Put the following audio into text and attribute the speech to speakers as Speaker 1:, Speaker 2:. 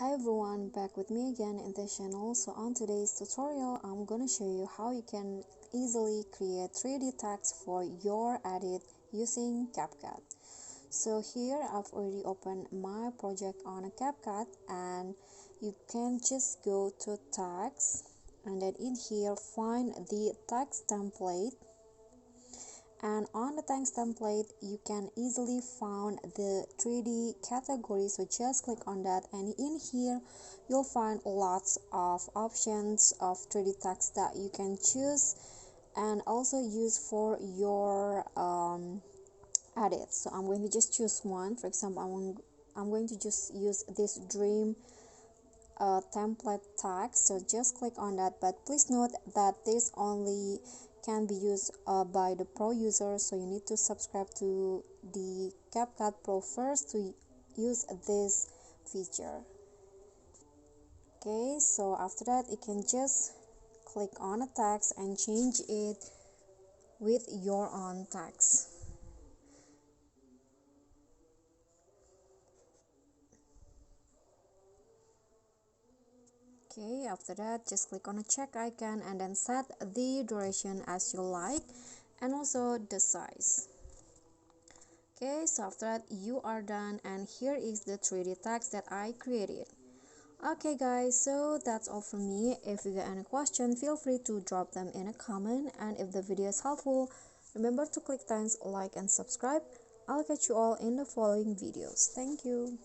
Speaker 1: Hi everyone, back with me again in this channel. So on today's tutorial, I'm gonna show you how you can easily create 3D text for your edit using Capcut. So here I've already opened my project on a Capcut, and you can just go to text and then in here find the text template, and on the text template you can easily find the 3D category. So just click on that, and in here you'll find lots of options of 3D text that you can choose and also use for your edit. So I'm going to just choose one. For example, I'm going to just use this dream template text. So just click on that, but please note that this only can be used by the pro user, so you need to subscribe to the CapCut Pro first to use this feature. Okay, so after that you can just click on a text and change it with your own text. Okay, after that just click on a check icon and then set the duration as you like and also the size. Okay, so after that you are done, and here is the 3D text that I created. Okay guys, so that's all from me. If you got any question, feel free to drop them in a comment, and if the video is helpful, remember to click thumbs like and subscribe. I'll catch you all in the following videos. Thank you.